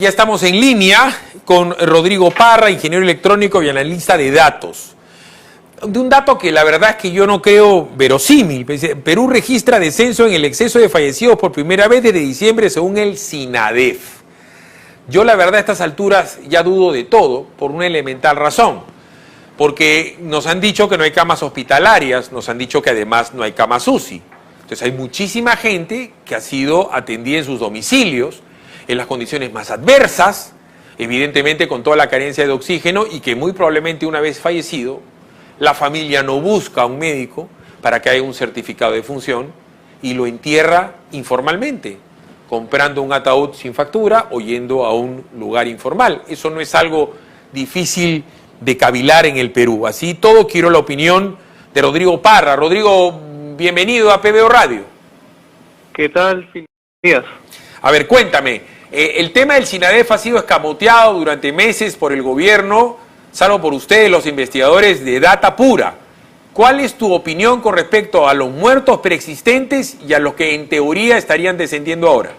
Ya estamos en línea con Rodrigo Parra, ingeniero electrónico y analista de datos. De un dato que la verdad es que yo no creo verosímil. Perú registra descenso en el exceso de fallecidos por primera vez desde diciembre según el SINADEF. Yo la verdad a estas alturas ya dudo de todo por una elemental razón. Porque nos han dicho que no hay camas hospitalarias, nos han dicho que además no hay camas UCI. Entonces hay muchísima gente que ha sido atendida en sus domicilios, en las condiciones más adversas, evidentemente con toda la carencia de oxígeno y que muy probablemente una vez fallecido, la familia no busca a un médico para que haya un certificado de función y lo entierra informalmente, comprando un ataúd sin factura o yendo a un lugar informal. Eso no es algo difícil de cavilar en el Perú. Así todo quiero la opinión de Rodrigo Parra. Rodrigo, bienvenido a PBO Radio. ¿Qué tal? Días. A ver, cuéntame. El tema del SINADEF ha sido escamoteado durante meses por el gobierno, salvo por ustedes, los investigadores de Data Pura. ¿Cuál es tu opinión con respecto a los muertos preexistentes y a los que en teoría estarían descendiendo ahora?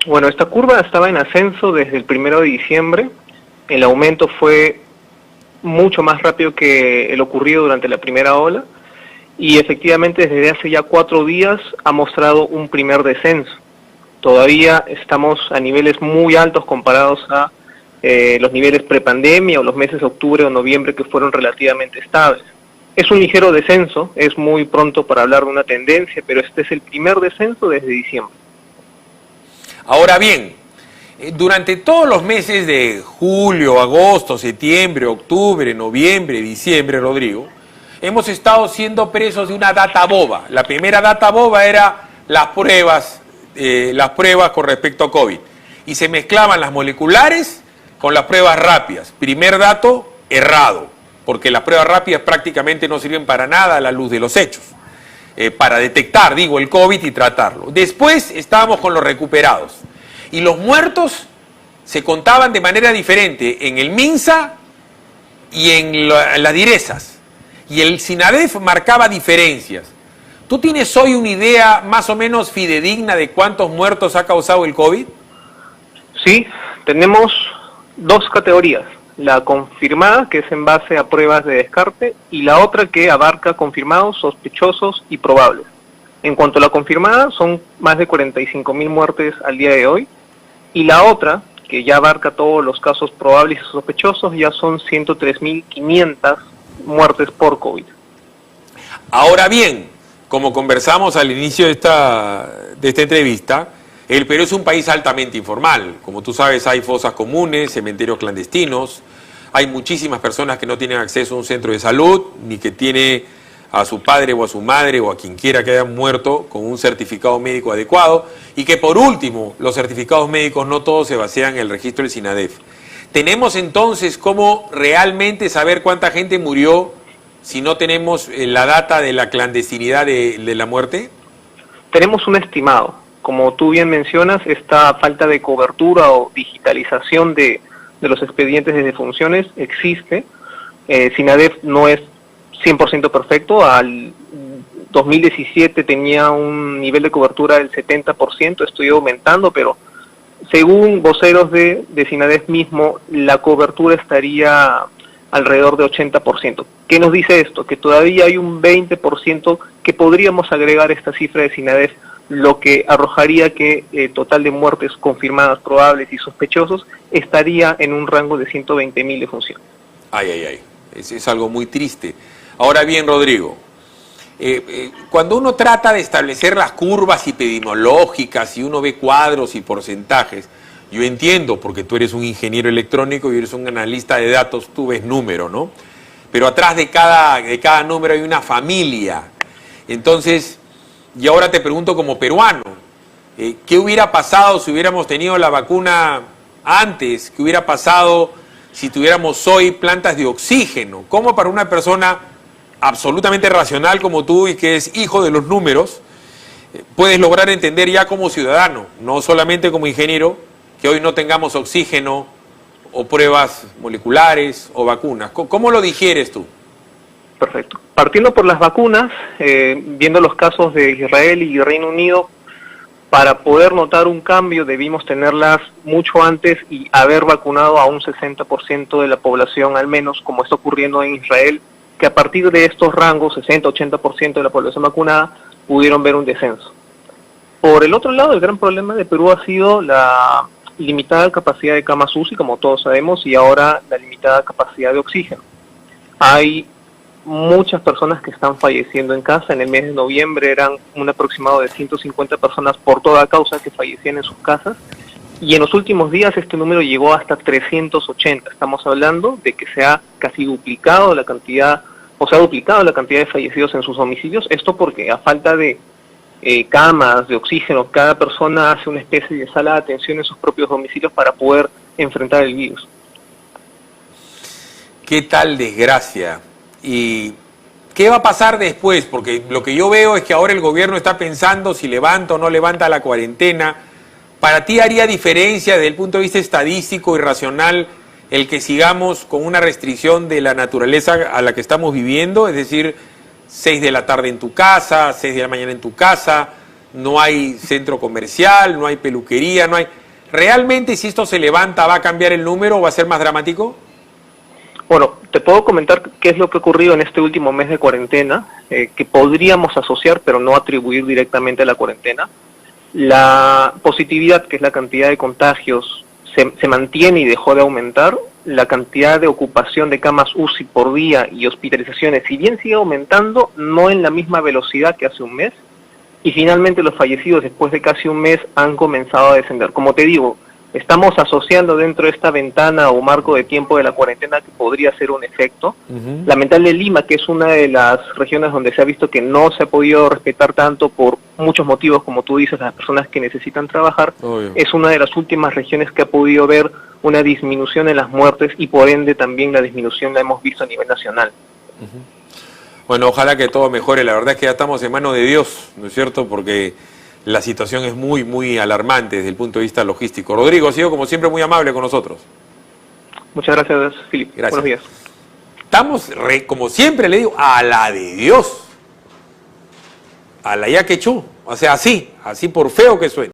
Bueno, esta curva estaba en ascenso desde el 1 de diciembre. El aumento fue mucho más rápido que el ocurrido durante la primera ola. Y efectivamente desde hace ya 4 días ha mostrado un primer descenso. Todavía estamos a niveles muy altos comparados a los niveles prepandemia o los meses de octubre o noviembre que fueron relativamente estables. Es un ligero descenso, es muy pronto para hablar de una tendencia, pero este es el primer descenso desde diciembre. Ahora bien, durante todos los meses de julio, agosto, septiembre, octubre, noviembre, diciembre, Rodrigo, hemos estado siendo presos de una data boba. La primera data boba era las pruebas con respecto a COVID. Y se mezclaban las moleculares con las pruebas rápidas. Primer dato, errado, porque las pruebas rápidas prácticamente no sirven para nada a la luz de los hechos. Para detectar, el COVID y tratarlo. Después estábamos con los recuperados. Y los muertos se contaban de manera diferente en el MINSA y en las direzas. Y el SINADEF marcaba diferencias. ¿Tú tienes hoy una idea más o menos fidedigna de cuántos muertos ha causado el COVID? Sí, tenemos 2 categorías. La confirmada, que es en base a pruebas de descarte, y la otra que abarca confirmados, sospechosos y probables. En cuanto a la confirmada, son más de 45.000 muertes al día de hoy, y la otra, que ya abarca todos los casos probables y sospechosos, ya son 103.500 muertes por COVID. Ahora bien, como conversamos al inicio de esta entrevista, el Perú es un país altamente informal. Como tú sabes, hay fosas comunes, cementerios clandestinos, hay muchísimas personas que no tienen acceso a un centro de salud, ni que tiene a su padre o a su madre o a quien quiera que haya muerto con un certificado médico adecuado, y que por último, los certificados médicos no todos se basean en el registro del SINADEF. ¿Tenemos entonces cómo realmente saber cuánta gente murió si no tenemos la data de la clandestinidad de la muerte? Tenemos un estimado. Como tú bien mencionas, esta falta de cobertura o digitalización de los expedientes de defunciones existe. SINADEF no es 100% perfecto. Al 2017 tenía un nivel de cobertura del 70%, esto iba aumentando, pero según voceros de SINADEF mismo, la cobertura estaría alrededor de 80%. ¿Qué nos dice esto? Que todavía hay un 20% que podríamos agregar a esta cifra de SINADEF, lo que arrojaría que el total de muertes confirmadas, probables y sospechosos estaría en un rango de 120.000 defunciones. Es algo muy triste. Ahora bien, Rodrigo, cuando uno trata de establecer las curvas epidemiológicas y uno ve cuadros y porcentajes, yo entiendo, porque tú eres un ingeniero electrónico y eres un analista de datos, tú ves números, ¿no? Pero atrás de cada número hay una familia. Entonces, y ahora te pregunto como peruano, ¿qué hubiera pasado si hubiéramos tenido la vacuna antes? ¿Qué hubiera pasado si tuviéramos hoy plantas de oxígeno? ¿Cómo para una persona absolutamente racional como tú y que es hijo de los números, puedes lograr entender ya como ciudadano, no solamente como ingeniero, que hoy no tengamos oxígeno o pruebas moleculares o vacunas? ¿Cómo lo digieres tú? Perfecto. Partiendo por las vacunas, viendo los casos de Israel y Reino Unido, Para poder notar un cambio debimos tenerlas mucho antes y haber vacunado a un 60% de la población al menos, como está ocurriendo en Israel, que a partir de estos rangos, 60-80% de la población vacunada, pudieron ver un descenso. Por el otro lado, el gran problema de Perú ha sido la limitada capacidad de camas UCI, como todos sabemos, y ahora la limitada capacidad de oxígeno. Hay muchas personas que están falleciendo en casa. En el mes de noviembre eran un aproximado de 150 personas por toda causa que fallecían en sus casas, y en los últimos días este número llegó hasta 380. Estamos hablando de que se ha casi duplicado la cantidad, o se ha duplicado la cantidad de fallecidos en sus domicilios. Esto porque a falta de camas, de oxígeno, cada persona hace una especie de sala de atención en sus propios domicilios para poder enfrentar el virus. ¿Qué tal desgracia? ¿Y qué va a pasar después? Porque lo que yo veo es que ahora el gobierno está pensando si levanta o no levanta la cuarentena. ¿Para ti haría diferencia desde el punto de vista estadístico y racional el que sigamos con una restricción de la naturaleza a la que estamos viviendo? Es decir, 6 de la tarde en tu casa, 6 de la mañana en tu casa, no hay centro comercial, no hay peluquería, no hay... ¿Realmente si esto se levanta va a cambiar el número o va a ser más dramático? Bueno, te puedo comentar qué es lo que ha ocurrido en este último mes de cuarentena, que podríamos asociar pero no atribuir directamente a la cuarentena. La positividad, que es la cantidad de contagios, se mantiene y dejó de aumentar. La cantidad de ocupación de camas UCI por día y hospitalizaciones, si bien sigue aumentando, no en la misma velocidad que hace un mes. Y finalmente los fallecidos después de casi un mes han comenzado a descender. Como te digo, estamos asociando dentro de esta ventana o marco de tiempo de la cuarentena que podría ser un efecto. Lamentable Lima, que es una de las regiones donde se ha visto que no se ha podido respetar tanto por muchos motivos, como tú dices, las personas que necesitan trabajar, es una de las últimas regiones que ha podido ver una disminución en las muertes y por ende también la disminución la hemos visto a nivel nacional. Bueno, ojalá que todo mejore. La verdad es que ya estamos en manos de Dios, ¿no es cierto? Porque la situación es muy, muy alarmante desde el punto de vista logístico. Rodrigo, ha sido como siempre muy amable con nosotros. Muchas gracias, Filipe. Gracias. Buenos días. Estamos, como siempre le digo, a la de Dios. A la ya que echó. O sea, así por feo que suene.